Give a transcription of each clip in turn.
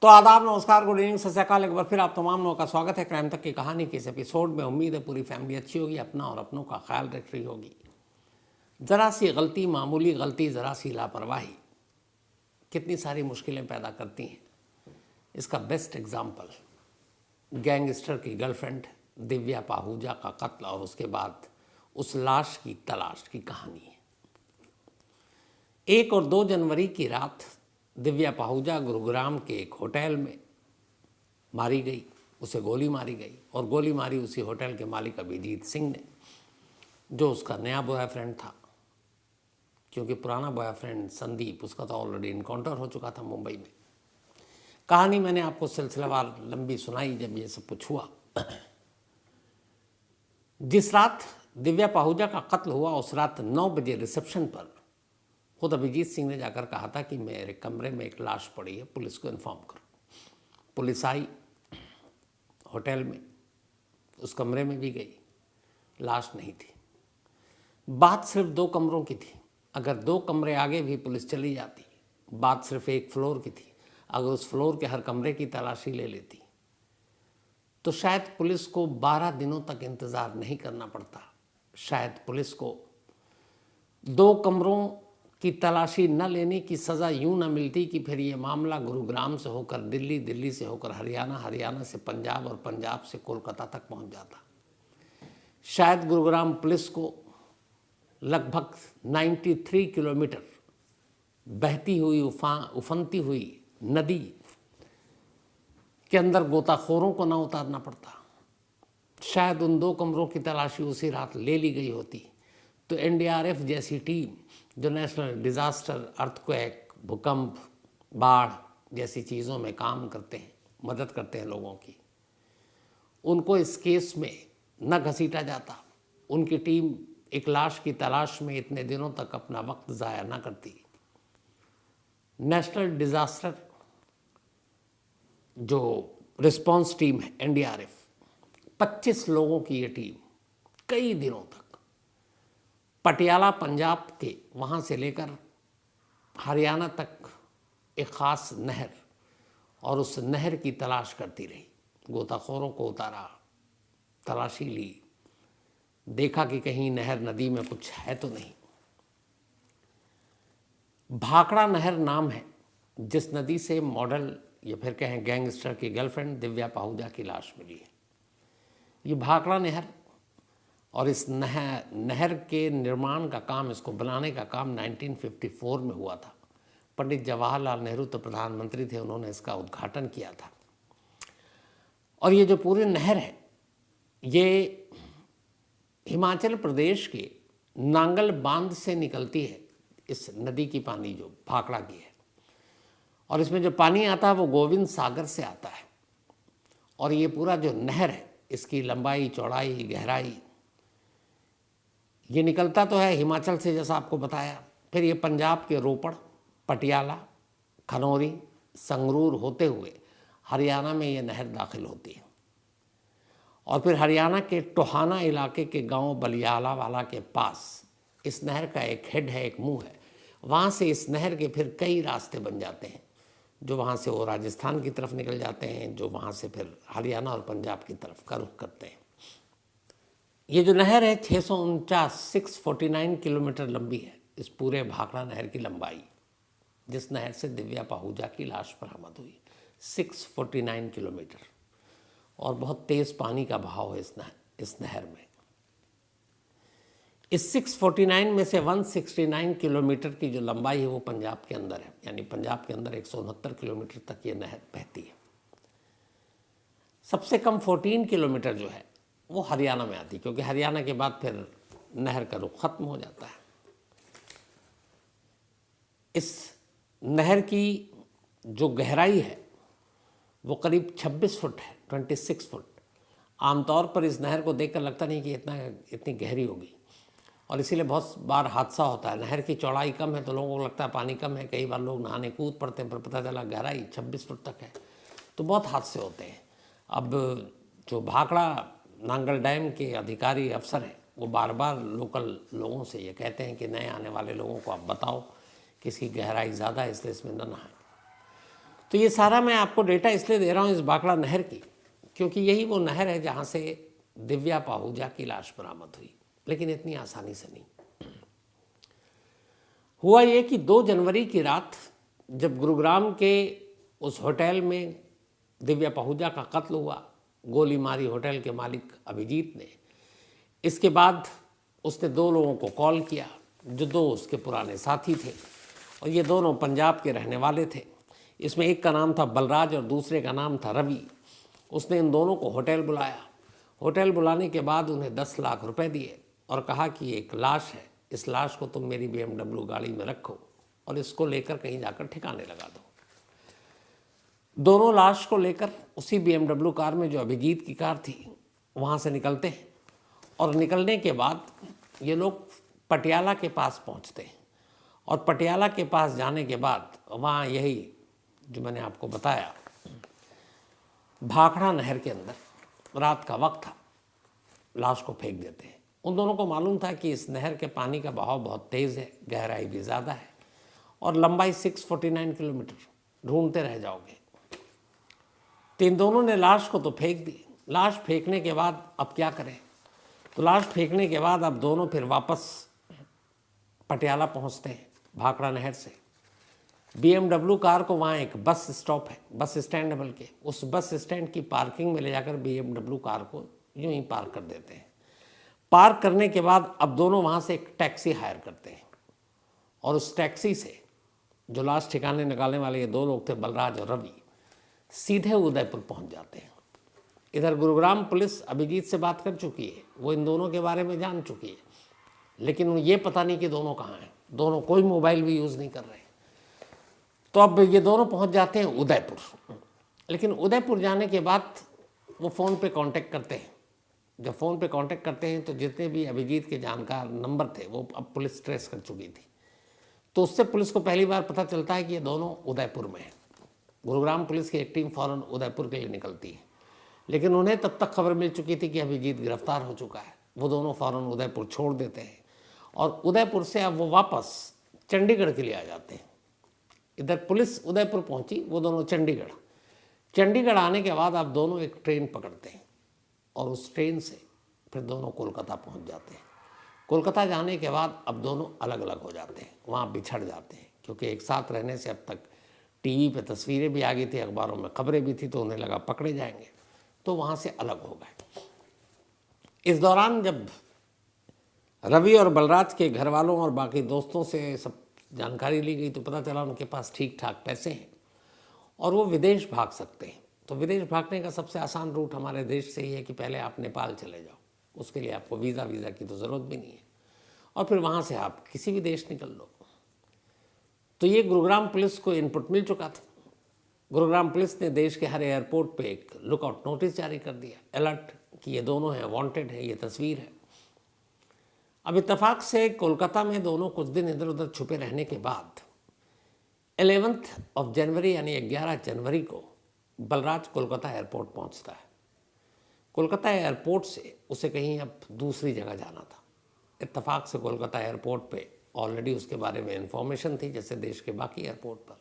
तो आदाब, नमस्कार, गुड इवनिंग, सत श्री अकाल। एक बार फिर आप तमाम लोगों का स्वागत है क्राइम तक की कहानी के इस एपिसोड में। उम्मीद है पूरी फैमिली अच्छी होगी, अपना और अपनों का ख्याल रख रही होगी। ज़रा सी गलती, मामूली गलती, ज़रा सी लापरवाही कितनी सारी मुश्किलें पैदा करती हैं। इसका बेस्ट एग्जाम्पल गैंगस्टर की गर्लफ्रेंड दिव्या पाहूजा का कत्ल और उसके बाद उस लाश की तलाश की कहानी है। 1 और 2 जनवरी की रात दिव्या पाहूजा गुरुग्राम के एक होटल में मारी गई। उसे गोली मारी गई और गोली मारी उसी होटल के मालिक अभिजीत सिंह ने, जो उसका नया बॉयफ्रेंड था, क्योंकि पुराना बॉयफ्रेंड संदीप, उसका तो ऑलरेडी इनकाउंटर हो चुका था मुंबई में। कहानी मैंने आपको सिलसिलेवार लंबी सुनाई जब ये सब कुछ हुआ। जिस रात दिव्या पाहूजा का कत्ल हुआ उस रात 9 बजे रिसेप्शन पर खुद अभिजीत सिंह ने जाकर कहा था कि मेरे कमरे में एक लाश पड़ी है, पुलिस को इन्फॉर्म करो। पुलिस आई होटल में, उस कमरे में भी गई, लाश नहीं थी। बात सिर्फ 2 कमरों की थी। अगर 2 कमरे आगे भी पुलिस चली जाती, बात सिर्फ 1 फ्लोर की थी। अगर उस फ्लोर के हर कमरे की तलाशी ले लेती तो शायद पुलिस को 12 दिनों तक इंतज़ार नहीं करना पड़ता। शायद पुलिस को 2 कमरों की तलाशी न लेने की सज़ा यूं न मिलती कि फिर ये मामला गुरुग्राम से होकर दिल्ली, दिल्ली से होकर हरियाणा, हरियाणा से पंजाब और पंजाब से कोलकाता तक पहुंच जाता। शायद गुरुग्राम पुलिस को लगभग 93 किलोमीटर बहती हुई उफनती हुई नदी के अंदर गोताखोरों को न उतारना पड़ता। शायद उन 2 कमरों की तलाशी उसी रात ले ली गई होती तो एनडीआरएफ जैसी टीम, जो नेशनल डिज़ास्टर, अर्थक्वेक, भूकंप, बाढ़ जैसी चीज़ों में काम करते हैं, मदद करते हैं लोगों की, उनको इस केस में न घसीटा जाता। उनकी टीम एक लाश की तलाश में इतने दिनों तक अपना वक्त ज़ाया न करती। नेशनल डिज़ास्टर जो रिस्पॉन्स टीम है एनडीआरएफ, 25 लोगों की ये टीम कई दिनों तक पटियाला पंजाब के वहाँ से लेकर हरियाणा तक एक ख़ास नहर और उस नहर की तलाश करती रही। गोताखोरों को उतारा, तलाशी ली, देखा कि कहीं नहर नदी में कुछ है तो नहीं। भाखड़ा नहर नाम है जिस नदी से मॉडल या फिर कहें गैंगस्टर की गर्लफ्रेंड दिव्या पाहूजा की लाश मिली है। ये भाखड़ा नहर और इस नहर के निर्माण का काम, इसको बनाने का काम 1954 में हुआ था। पंडित जवाहरलाल नेहरू तो प्रधानमंत्री थे, उन्होंने इसका उद्घाटन किया था। और ये जो पूरी नहर है ये हिमाचल प्रदेश के नांगल बांध से निकलती है। इस नदी की पानी जो भाखड़ा की है, और इसमें जो पानी आता है वो गोविंद सागर से आता है। और ये पूरा जो नहर है, इसकी लंबाई, चौड़ाई, गहराई, ये निकलता तो है हिमाचल से जैसा आपको बताया, फिर ये पंजाब के रोपड़, पटियाला, खनौरी, संगरूर होते हुए हरियाणा में ये नहर दाखिल होती है। और फिर हरियाणा के टोहाना इलाके के गांव बलियाला वाला के पास इस नहर का एक हेड है, एक मुंह है। वहाँ से इस नहर के फिर कई रास्ते बन जाते हैं, जो वहाँ से वो राजस्थान की तरफ निकल जाते हैं, जो वहाँ से फिर हरियाणा और पंजाब की तरफ का रुख करते हैं। ये जो नहर है 649 किलोमीटर लंबी है। इस पूरे भाखड़ा नहर की लंबाई, जिस नहर से दिव्या पाहूजा की लाश बरामद हुई, 649 किलोमीटर। और बहुत तेज़ पानी का बहाव है इस नहर में। इस 649 में से 169 किलोमीटर की जो लंबाई है वो पंजाब के अंदर है, यानी पंजाब के अंदर 169 किलोमीटर तक ये नहर बहती है। सबसे कम 14 किलोमीटर जो है वो हरियाणा में आती, क्योंकि हरियाणा के बाद फिर नहर का रुख खत्म हो जाता है। इस नहर की जो गहराई है वो करीब 26 फुट है, 26 फुट। आमतौर पर इस नहर को देखकर लगता नहीं कि इतनी गहरी होगी, और इसीलिए बहुत बार हादसा होता है। नहर की चौड़ाई कम है तो लोगों को लगता है पानी कम है, कई बार लोग नहाने कूद पड़ते हैं, पर पता चला गहराई 26 फुट तक है, तो बहुत हादसे होते हैं। अब जो भाखड़ा नांगल डैम के अधिकारी अफसर हैं वो बार बार लोकल लोगों से ये कहते हैं कि नए आने वाले लोगों को आप बताओ कि इसकी गहराई ज़्यादा है, इसलिए इसमें न नहाएं। तो ये सारा मैं आपको डेटा इसलिए दे रहा हूँ इस भाखड़ा नहर की, क्योंकि यही वो नहर है जहाँ से दिव्या पाहूजा की लाश बरामद हुई, लेकिन इतनी आसानी से नहीं। हुआ ये कि 2 जनवरी की रात जब गुरुग्राम के उस होटल में दिव्या पाहूजा का कत्ल हुआ, गोली मारी होटल के मालिक अभिजीत ने। इसके बाद उसने 2 लोगों को कॉल किया जो 2 उसके पुराने साथी थे, और ये दोनों पंजाब के रहने वाले थे। इसमें एक का नाम था बलराज और दूसरे का नाम था रवि। उसने इन दोनों को होटल बुलाया। होटल बुलाने के बाद उन्हें 10 लाख रुपए दिए और कहा कि एक लाश है, इस लाश को तुम मेरी BMW गाड़ी में रखो और इसको लेकर कहीं जाकर ठिकाने लगा दो। दोनों लाश को लेकर उसी BMW कार में, जो अभिजीत की कार थी, वहाँ से निकलते हैं। और निकलने के बाद ये लोग पटियाला के पास पहुँचते हैं, और पटियाला के पास जाने के बाद वहाँ यही जो मैंने आपको बताया, भाखड़ा नहर के अंदर रात का वक्त था, लाश को फेंक देते हैं। उन दोनों को मालूम था कि इस नहर के पानी का बहाव बहुत तेज़ है, गहराई भी ज़्यादा है और लंबाई 649 किलोमीटर, ढूंढते रह जाओगे। तो इन दोनों ने लाश को तो फेंक दी। लाश फेंकने के बाद अब क्या करें? तो लाश फेंकने के बाद अब दोनों फिर वापस पटियाला पहुंचते हैं भाखड़ा नहर से। BMW कार को वहाँ एक बस स्टॉप है, बस स्टैंड है, बल्कि उस बस स्टैंड की पार्किंग में ले जाकर BMW कार को यूं ही पार्क कर देते हैं। पार्क करने के बाद अब दोनों वहाँ से एक टैक्सी हायर करते हैं, और उस टैक्सी से जो लाश ठिकाने निकालने वाले ये 2 लोग थे, बलराज और रवि, सीधे उदयपुर पहुँच जाते हैं। इधर गुरुग्राम पुलिस अभिजीत से बात कर चुकी है, वो इन दोनों के बारे में जान चुकी है, लेकिन ये पता नहीं कि दोनों कहाँ हैं। दोनों कोई मोबाइल भी यूज़ नहीं कर रहे। तो अब ये दोनों पहुंच जाते हैं उदयपुर। लेकिन उदयपुर जाने के बाद वो फ़ोन पे कांटेक्ट करते हैं। जब फ़ोन पे कांटेक्ट करते हैं तो जितने भी अभिजीत के जानकार नंबर थे वो अब पुलिस ट्रेस कर चुकी थी। तो उससे पुलिस को पहली बार पता चलता है कि ये दोनों उदयपुर में हैं। गुरुग्राम पुलिस की एक टीम फ़ौरन उदयपुर के लिए निकलती है, लेकिन उन्हें तब तक खबर मिल चुकी थी कि अभिजीत गिरफ्तार हो चुका है। वो दोनों फ़ौरन उदयपुर छोड़ देते हैं, और उदयपुर से अब वो वापस चंडीगढ़ के लिए आ जाते हैं। इधर पुलिस उदयपुर पहुंची, वो दोनों चंडीगढ़ आने के बाद अब दोनों एक ट्रेन पकड़ते हैं, और उस ट्रेन से फिर दोनों कोलकाता पहुंच जाते हैं। कोलकाता जाने के बाद अब दोनों अलग अलग हो जाते हैं, वहाँ बिछड़ जाते हैं, क्योंकि एक साथ रहने से अब तक टीवी पे तस्वीरें भी आ गई थी, अखबारों में खबरें भी थी, तो उन्हें लगा पकड़े जाएंगे, तो वहाँ से अलग हो गए। इस दौरान जब रवि और बलराज के घर वालों और बाकी दोस्तों से सब जानकारी ली गई तो पता चला उनके पास ठीक ठाक पैसे हैं और वो विदेश भाग सकते हैं। तो विदेश भागने का सबसे आसान रूट हमारे देश से ही है कि पहले आप नेपाल चले जाओ, उसके लिए आपको वीज़ा की तो ज़रूरत भी नहीं है, और फिर वहाँ से आप किसी भी देश निकल लो। तो ये गुरुग्राम पुलिस को इनपुट मिल चुका था। गुरुग्राम पुलिस ने देश के हर एयरपोर्ट पे एक लुकआउट नोटिस जारी कर दिया, अलर्ट कि ये दोनों हैं, वांटेड है, ये तस्वीर है। अब इत्तेफाक से कोलकाता में दोनों कुछ दिन इधर उधर छुपे रहने के बाद 11 जनवरी यानी 11 जनवरी को बलराज कोलकाता एयरपोर्ट पहुंचता है। कोलकाता एयरपोर्ट से उसे कहीं अब दूसरी जगह जाना था। इत्तेफाक से कोलकाता एयरपोर्ट पे ऑलरेडी उसके बारे में इंफॉर्मेशन थी, जैसे देश के बाकी एयरपोर्ट पर।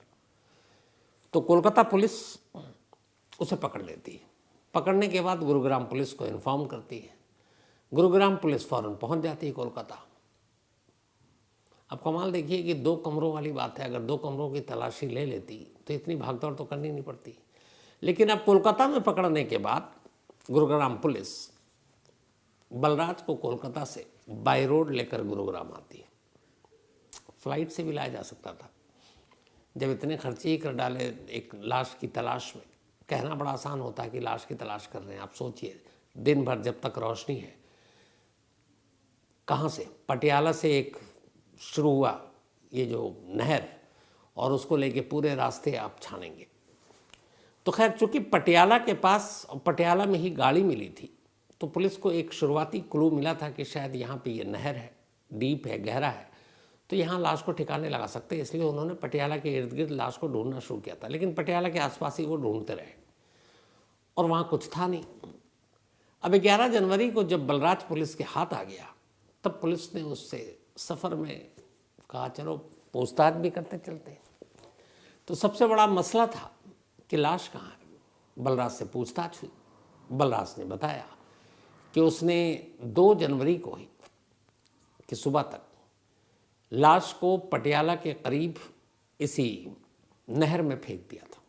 तो कोलकाता पुलिस उसे पकड़ लेती है। पकड़ने के बाद गुरुग्राम पुलिस को इन्फॉर्म करती है। गुरुग्राम पुलिस फ़ौरन पहुंच जाती है कोलकाता। अब कमाल देखिए कि 2 कमरों वाली बात है, अगर 2 कमरों की तलाशी ले लेती तो इतनी भागदौड़ तो करनी नहीं पड़ती। लेकिन अब कोलकाता में पकड़ने के बाद गुरुग्राम पुलिस बलराज को कोलकाता से बाय रोड लेकर गुरुग्राम आती है। फ्लाइट से भी लाया जा सकता था। जब इतने खर्चे ही कर डाले एक लाश की तलाश में, कहना बड़ा आसान होता है कि लाश की तलाश कर रहे हैं। आप सोचिए, दिन भर जब तक रोशनी है, कहाँ से पटियाला से एक शुरू हुआ ये जो नहर, और उसको लेके पूरे रास्ते आप छानेंगे। तो खैर चूँकि पटियाला के पास और पटियाला में ही गाड़ी मिली थी, तो पुलिस को एक शुरुआती क्लू मिला था कि शायद यहाँ पे ये नहर है, डीप है, गहरा है, तो यहाँ लाश को ठिकाने लगा सकते हैं। इसलिए उन्होंने पटियाला के इर्द गिर्द लाश को ढूंढना शुरू किया था। लेकिन पटियाला के आसपास ही वो ढूंढते रहे और वहाँ कुछ था नहीं। अब 11 जनवरी को जब बलराज पुलिस के हाथ आ गया, तब पुलिस ने उससे सफ़र में कहा चलो पूछताछ भी करते चलते। तो सबसे बड़ा मसला था कि लाश कहाँ है। बलराज से पूछताछ हुई। बलराज ने बताया कि उसने 2 जनवरी को ही कि सुबह तक लाश को पटियाला के करीब इसी नहर में फेंक दिया था।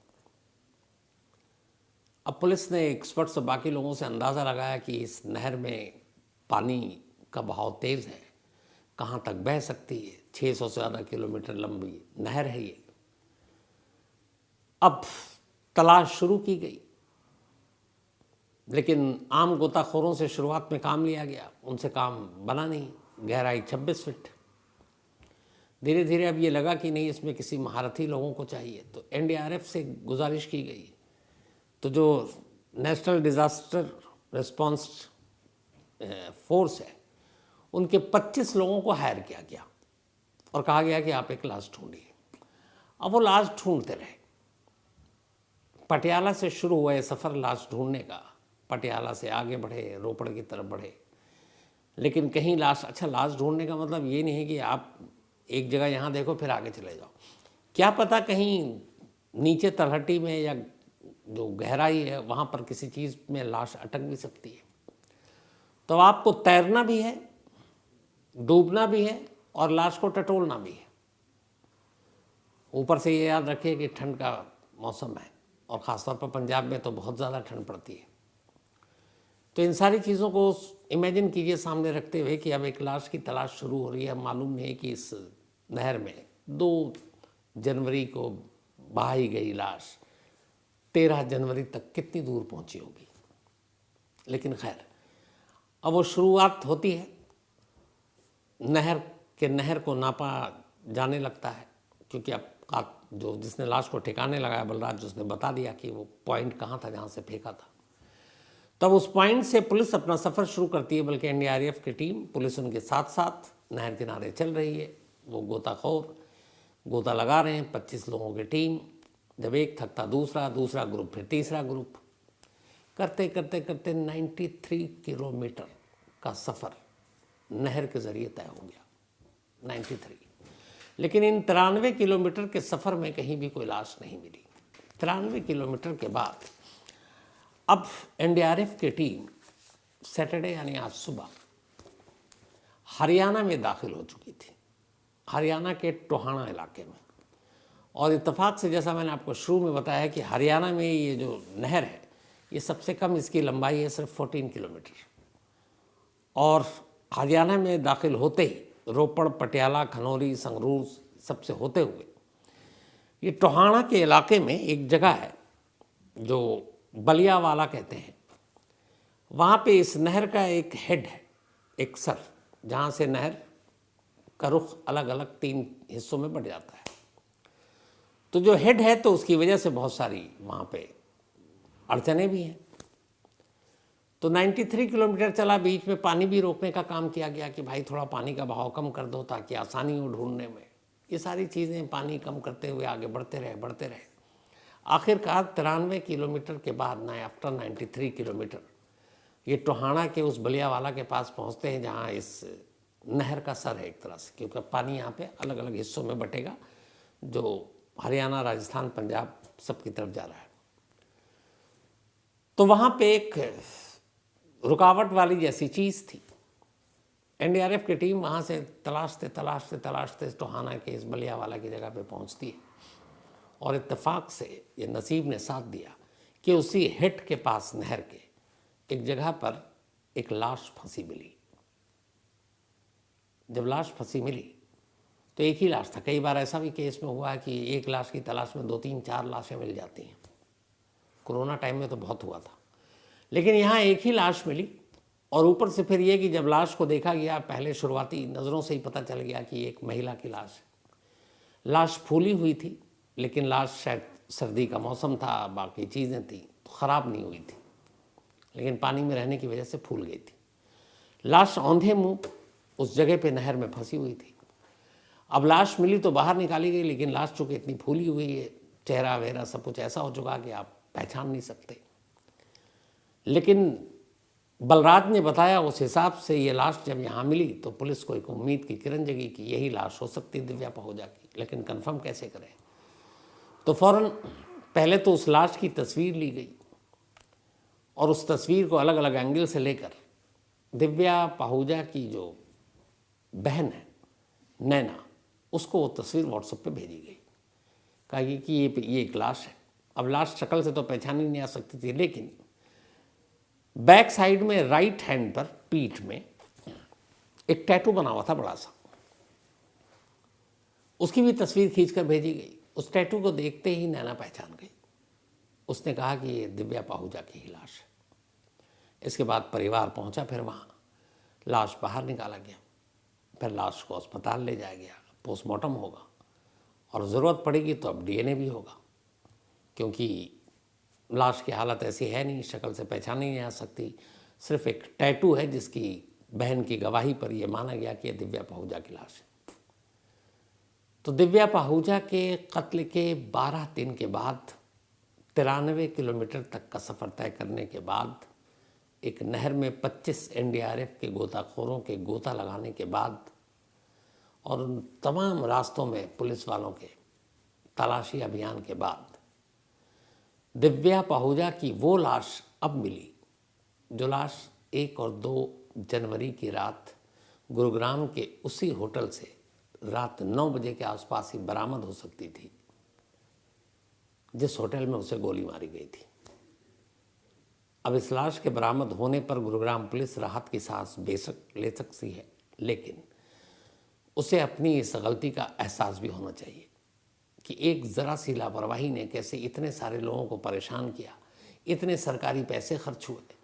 अब पुलिस ने एक्सपर्ट्स और बाकी लोगों से अंदाज़ा लगाया कि इस नहर में पानी का बहाव तेज़ है, कहाँ तक बह सकती है। 600 से ज़्यादा किलोमीटर लंबी नहर है ये। अब तलाश शुरू की गई, लेकिन आम गोताखोरों से शुरुआत में काम लिया गया, उनसे काम बना नहीं। गहराई 26 फीट। धीरे धीरे अब ये लगा कि नहीं, इसमें किसी महारथी लोगों को चाहिए, तो एनडीआरएफ से गुजारिश की गई। तो जो नेशनल डिज़ास्टर रिस्पांस फोर्स है, उनके 25 लोगों को हायर किया गया और कहा गया कि आप एक लाश ढूंढिए। अब वो लाश ढूंढते रहे। पटियाला से शुरू हुआ ये सफ़र लाश ढूंढने का। पटियाला से आगे बढ़े, रोपड़ की तरफ बढ़े, लेकिन कहीं लाश लाश ढूंढने का मतलब ये नहीं है कि आप एक जगह यहाँ देखो फिर आगे चले जाओ। क्या पता कहीं नीचे तलहटी में या जो गहराई है वहाँ पर किसी चीज़ में लाश अटक भी सकती है। तो आपको तैरना भी है, डूबना भी है और लाश को टटोलना भी है। ऊपर से ये याद रखिए कि ठंड का मौसम है और ख़ासतौर पर पंजाब में तो बहुत ज़्यादा ठंड पड़ती है। तो इन सारी चीज़ों को इमेजिन कीजिए सामने रखते हुए कि अब एक लाश की तलाश शुरू हो रही है। मालूम नहीं है कि इस नहर में 2 जनवरी को बहाई गई लाश 13 जनवरी तक कितनी दूर पहुंची होगी। लेकिन खैर, अब वो शुरुआत होती है। नहर को नापा जाने लगता है, क्योंकि अब जो जिसने लाश को ठिकाने लगाया बलराज, उसने बता दिया कि वो पॉइंट कहाँ था जहाँ से फेंका था। तब उस पॉइंट से पुलिस अपना सफ़र शुरू करती है, बल्कि एनडीआरएफ की टीम, पुलिस उनके साथ साथ नहर किनारे चल रही है। वो गोताखोर गोता लगा रहे हैं, 25 लोगों की टीम। जब एक थकता दूसरा ग्रुप, फिर तीसरा ग्रुप, करते करते करते 93 किलोमीटर का सफ़र नहर के ज़रिए तय हो गया। 93। लेकिन इन 93 किलोमीटर के सफ़र में कहीं भी कोई लाश नहीं मिली। 93 किलोमीटर के बाद अब एनडीआरएफ की टीम सैटरडे यानी आज सुबह हरियाणा में दाखिल हो चुकी थी, हरियाणा के टोहाना इलाके में। और इत्तेफाक से, जैसा मैंने आपको शुरू में बताया कि हरियाणा में ये जो नहर है, ये सबसे कम इसकी लंबाई है, सिर्फ 14 किलोमीटर। और हरियाणा में दाखिल होते ही रोपड़, पटियाला, खनौरी, संगरूर सबसे होते हुए ये टोहाना के इलाके में एक जगह है जो बलियावाला कहते हैं। वहाँ पे इस नहर का एक हेड है, एक सर, जहाँ से नहर का रुख अलग अलग 3 हिस्सों में बढ़ जाता है। तो जो हेड है, तो उसकी वजह से बहुत सारी वहाँ पे अड़चने भी हैं। तो 93 किलोमीटर चला, बीच में पानी भी रोकने का काम किया गया कि भाई थोड़ा पानी का बहाव कम कर दो ताकि आसानी हो ढूंढने में। ये सारी चीज़ें पानी कम करते हुए आगे बढ़ते रहे। आखिरकार 93 किलोमीटर के बाद आफ्टर 93 किलोमीटर ये टोहाना के उस बलियावाला के पास पहुंचते हैं, जहां इस नहर का सर है एक तरह से, क्योंकि पानी यहाँ पे अलग अलग हिस्सों में बटेगा, जो हरियाणा, राजस्थान, पंजाब सब की तरफ जा रहा है। तो वहाँ पे एक रुकावट वाली जैसी चीज़ थी। एनडीआरएफ की टीम वहाँ से तलाशते टोहाना के इस बलियावाला की जगह पे पहुँचती है। और इत्तेफाक से ये नसीब ने साथ दिया कि उसी हेड के पास नहर के एक जगह पर एक लाश फंसी मिली। जब लाश फंसी मिली तो एक ही लाश था। कई बार ऐसा भी केस में हुआ है कि एक लाश की तलाश में 2, 3, 4 लाशें मिल जाती हैं। कोरोना टाइम में तो बहुत हुआ था, लेकिन यहाँ एक ही लाश मिली। और ऊपर से फिर ये कि जब लाश को देखा गया, पहले शुरुआती नज़रों से ही पता चल गया कि एक महिला की लाश है। लाश फूली हुई थी, लेकिन लाश शायद सर्दी का मौसम था, बाकी चीज़ें थी, तो ख़राब नहीं हुई थी, लेकिन पानी में रहने की वजह से फूल गई थी। लाश औंधे मुँह उस जगह पे नहर में फंसी हुई थी। अब लाश मिली तो बाहर निकाली गई, लेकिन लाश चूँकि इतनी फूली हुई है, चेहरा वेहरा सब कुछ ऐसा हो चुका कि आप पहचान नहीं सकते। लेकिन बलराज ने बताया उस हिसाब से ये लाश जब यहाँ मिली तो पुलिस को एक उम्मीद की किरण जगी कि यही लाश हो सकती है दिव्या पहुजा की, लेकिन कंफर्म कैसे करें। तो फ़ौरन पहले तो उस लाश की तस्वीर ली गई और उस तस्वीर को अलग अलग एंगल से लेकर दिव्या पाहुजा की जो बहन है नैना, उसको वो तस्वीर व्हाट्सएप पे भेजी गई। कहा कि ये एक लाश है। अब लाश शक्ल से तो पहचानी नहीं आ सकती थी, लेकिन बैक साइड में राइट हैंड पर पीठ में एक टैटू बना हुआ था बड़ा सा, उसकी भी तस्वीर खींचकर भेजी गई। उस टैटू को देखते ही नैना पहचान गई। उसने कहा कि ये दिव्या पाहुजा की ही लाश है। इसके बाद परिवार पहुंचा, फिर वहाँ लाश बाहर निकाला गया, फिर लाश को अस्पताल ले जाया गया, पोस्टमार्टम होगा और ज़रूरत पड़ेगी तो अब डीएनए भी होगा, क्योंकि लाश की हालत ऐसी है नहीं, शक्ल से पहचानी नहीं आ सकती। सिर्फ एक टैटू है जिसकी बहन की गवाही पर यह माना गया कि यह दिव्या पाहुजा की लाश है। तो दिव्या पाहुजा के कत्ल के 12 दिन के बाद 93 किलोमीटर तक का सफ़र तय करने के बाद एक नहर में 25 एनडीआरएफ के गोताखोरों के गोता लगाने के बाद और उन तमाम रास्तों में पुलिस वालों के तलाशी अभियान के बाद दिव्या पाहुजा की वो लाश अब मिली जो लाश 1 और 2 जनवरी की रात गुरुग्राम के उसी होटल से रात 9 बजे के आसपास ही बरामद हो सकती थी जिस होटल में उसे गोली मारी गई थी। अब इस लाश के बरामद होने पर गुरुग्राम पुलिस राहत की सांस बेशक ले सकती है, लेकिन उसे अपनी इस गलती का एहसास भी होना चाहिए कि एक ज़रा सी लापरवाही ने कैसे इतने सारे लोगों को परेशान किया। इतने सरकारी पैसे खर्च हुए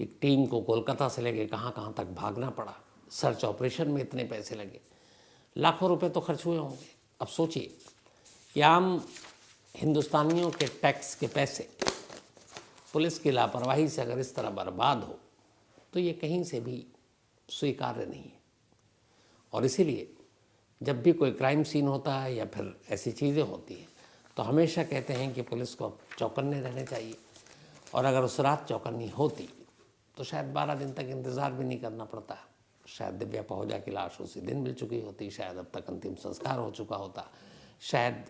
कि टीम को कोलकाता से लेके कहाँ कहाँ तक भागना पड़ा, सर्च ऑपरेशन में इतने पैसे लगे, लाखों रुपए तो खर्च हुए होंगे। अब सोचिए कि आम हिंदुस्तानियों के टैक्स के पैसे पुलिस की लापरवाही से अगर इस तरह बर्बाद हो तो ये कहीं से भी स्वीकार्य नहीं है। और इसीलिए जब भी कोई क्राइम सीन होता है या फिर ऐसी चीज़ें होती हैं तो हमेशा कहते हैं कि पुलिस को चौकन्ने रहने चाहिए, और अगर उस रात चौकन्नी होती तो शायद 12 दिन तक इंतज़ार भी नहीं करना पड़ता। शायद दिव्या पाहुजा की लाश उसी दिन मिल चुकी होती, शायद अब तक अंतिम संस्कार हो चुका होता, शायद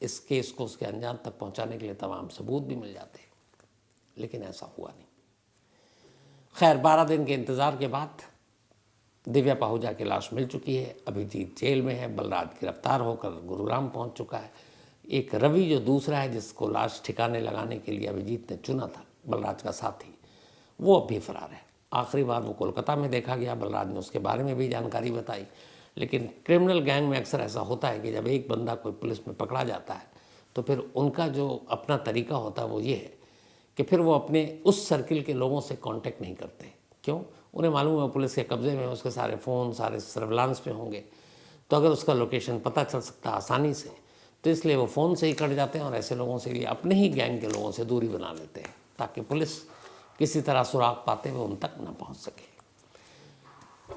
इस केस को उसके अंजाम तक पहुंचाने के लिए तमाम सबूत भी मिल जाते, लेकिन ऐसा हुआ नहीं। खैर 12 दिन के इंतज़ार के बाद दिव्या पाहुजा की लाश मिल चुकी है। अभिजीत जेल में है, बलराज गिरफ्तार होकर गुरुग्राम पहुंच चुका है। एक रवि जो दूसरा है जिसको लाश ठिकाने लगाने के लिए अभिजीत ने चुना था, बलराज का साथी, वो अब भी फरार है। आखिरी बार वो कोलकाता में देखा गया, बलराज ने उसके बारे में भी जानकारी बताई। लेकिन क्रिमिनल गैंग में अक्सर ऐसा होता है कि जब एक बंदा कोई पुलिस में पकड़ा जाता है तो फिर उनका जो अपना तरीका होता है वो ये है कि फिर वो अपने उस सर्किल के लोगों से कांटेक्ट नहीं करते। क्यों? उन्हें मालूम है पुलिस के कब्जे में, उसके सारे फ़ोन सारे सर्विलांस पे होंगे, तो अगर उसका लोकेशन पता चल सकता है आसानी से, तो इसलिए वो फ़ोन से ही कट जाते हैं और ऐसे लोगों से भी अपने ही गैंग के लोगों से दूरी बना लेते हैं ताकि पुलिस किसी तरह सुराग पाते हुए उन तक न पहुंच सके।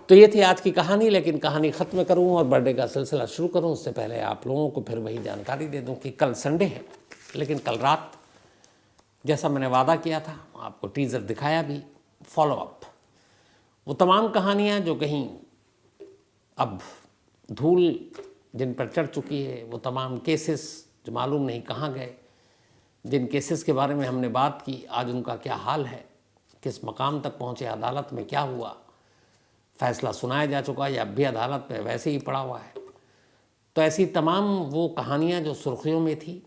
तो ये थी आज की कहानी, लेकिन कहानी ख़त्म करूं और बर्थडे का सिलसिला शुरू करूं उससे पहले आप लोगों को फिर वही जानकारी दे दूं कि कल संडे है, लेकिन कल रात जैसा मैंने वादा किया था, आपको टीज़र दिखाया भी, फॉलो अप, वो तमाम कहानियाँ जो कहीं अब धूल जिन पर चढ़ चुकी है, वो तमाम केसेस जो मालूम नहीं कहाँ गए, जिन केसेस के बारे में हमने बात की आज उनका क्या हाल है, किस मकाम तक पहुँचे, अदालत में क्या हुआ, फैसला सुनाया जा चुका है या अब भी अदालत में वैसे ही पड़ा हुआ है। तो ऐसी तमाम वो कहानियाँ जो सुर्खियों में थी,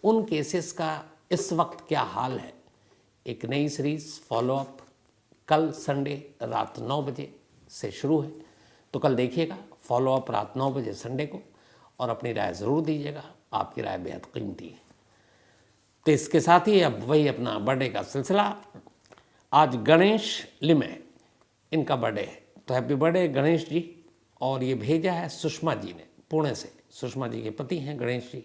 उन केसेस का इस वक्त क्या हाल है, एक नई सीरीज़ फॉलो अप कल संडे रात 9 बजे से शुरू है। तो कल देखिएगा फॉलो अप रात 9 बजे संडे को, और अपनी राय ज़रूर दीजिएगा, आपकी राय बेहद कीमती है। तो इसके साथ ही अब वही अपना बर्थडे का सिलसिला, आज गणेश लिमे इनका बर्थडे है, तो हैप्पी बर्थडे गणेश जी। और ये भेजा है सुषमा जी ने पुणे से, सुषमा जी के पति हैं गणेश जी।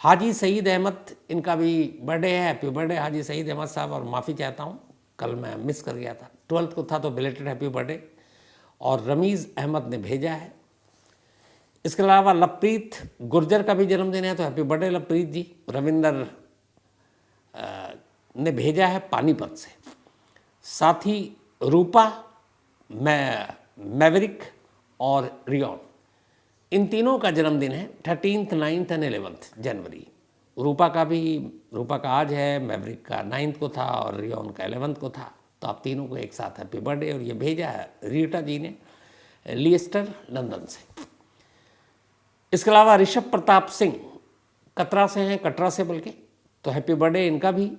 हाजी सईद अहमद इनका भी बर्थडे है, हैप्पी बर्थडे हाजी सईद अहमद साहब। और माफ़ी चाहता हूँ कल मैं मिस कर गया था, 12 को था तो बिलेटेड हैप्पी बर्थडे। और रमीज़ अहमद ने भेजा है। इसके अलावा लवप्रीत गुर्जर का भी जन्मदिन है, तो हैप्पी बर्थडे लवप्रीत जी। रविंदर ने भेजा है पानीपत से। साथ ही रूपा, मैवरिक और रियोन, इन तीनों का जन्मदिन है 13th, 9th एंड 11th जनवरी। रूपा का आज है, मैवरिक का 9th को था और रियोन का 11th को था। तो आप तीनों को एक साथ हैप्पी बर्थडे। और ये भेजा है रीटा जी ने लिएस्टर लंदन से। इसके अलावा ऋषभ प्रताप सिंह कटरा से हैं, कटरा से बल्कि, तो हैप्पी बर्थडे इनका भी।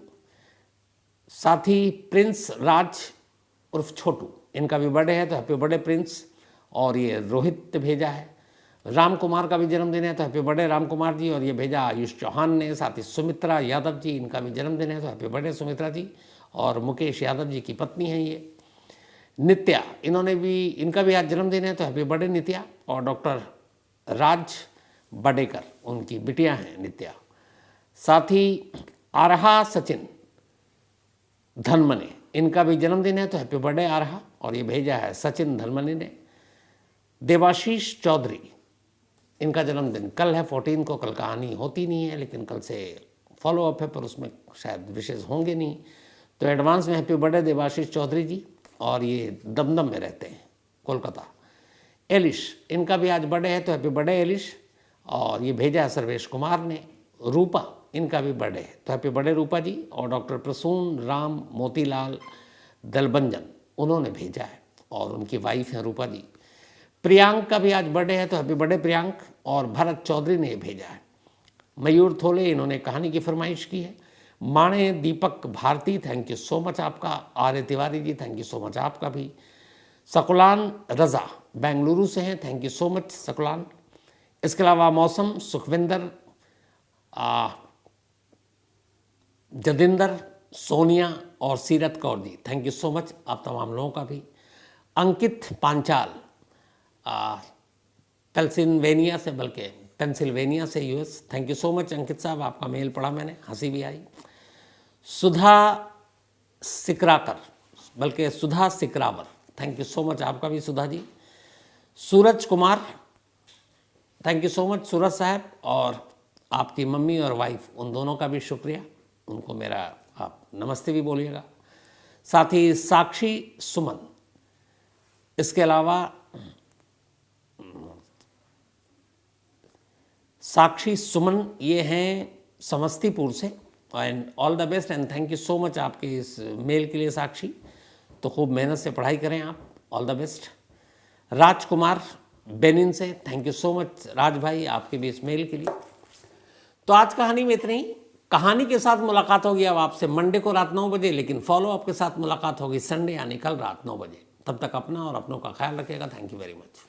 साथ ही प्रिंस राज उर्फ छोटू, इनका भी बर्थडे है, तो हैप्पी बर्थडे प्रिंस। और ये रोहित भेजा है। राम कुमार का भी जन्मदिन है, तो हैप्पी बर्थडे राम कुमार जी। और ये भेजा आयुष चौहान ने। साथ ही सुमित्रा यादव जी, इनका भी जन्मदिन है, तो हैप्पी बर्थडे सुमित्रा जी। और मुकेश यादव जी की पत्नी हैं ये नित्या, इनका भी आज जन्मदिन है, तो हैप्पी बर्थडे नित्या। और डॉक्टर राज बडेकर, उनकी बिटिया हैं नित्या। साथ ही आरहा सचिन धनमने, इनका भी जन्मदिन है, तो हैप्पी बर्थडे आरहा। और ये भेजा है सचिन धनमने ने। देवाशीष चौधरी, इनका जन्मदिन कल है 14 को। कल कहानी होती नहीं है, लेकिन कल से फॉलो अप है, पर उसमें शायद विशेष होंगे नहीं। तो एडवांस में हैप्पी बर्थडे देवाशीष चौधरी जी। और ये दमदम में रहते हैं, कोलकाता। एलिश, इनका भी आज बर्थडे है, तो हैप्पी बर्थडे एलिश। और ये भेजा है सर्वेश कुमार ने। रूपा, इनका भी बर्थडे है, तो हैप्पी बर्थडे रूपा जी। और डॉक्टर प्रसून राम मोतीलाल दलबंजन, उन्होंने भेजा है, और उनकी वाइफ हैं रूपा जी। प्रियांक का भी आज बर्थडे है, तो हैप्पी बर्थडे प्रियांक। और भरत चौधरी ने भेजा है। मयूर थोले, इन्होंने कहानी की फरमाइश की है। माणे Deepak Bharti, thank you so much आपका। Arya Tiwari ji, thank you so much आपका भी। सकुलान रज़ा बेंगलुरु से हैं, thank you so much Sakulan. इसके अलावा मौसम, सुखविंदर, जतिंदर, सोनिया और Seerat Kaur ji, thank you so much आप तमाम लोगों का भी। अंकित पांचाल पेंसिल्वेनिया से US, thank you so much Ankit साहब, आपका मेल पढ़ा मैंने, हंसी भी आई। Sudha Sikarwar, thank you so much आपका भी Sudha ji. Suraj Kumar, thank you so much Suraj साहब। और आपकी मम्मी और वाइफ, उन दोनों का भी शुक्रिया, उनको मेरा आप नमस्ते भी बोलिएगा। साथ ही साक्षी सुमन, इसके अलावा साक्षी सुमन, ये हैं समस्तीपुर से। And all the best and thank you so much आपके इस मेल के लिए साक्षी। तो खूब मेहनत से पढ़ाई करें आप, all the best. Rajkumar Benin से, थैंक यू सो मच राज भाई आपके भी इस मेल के लिए। तो आज कहानी में इतनी ही। कहानी के साथ मुलाकात होगी अब आपसे मंडे को रात 9 बजे, लेकिन फॉलो अप के साथ मुलाकात होगी संडे यानी कल रात 9 बजे। तब तक अपना और अपनों का ख्याल रखिएगा। Thank you very much.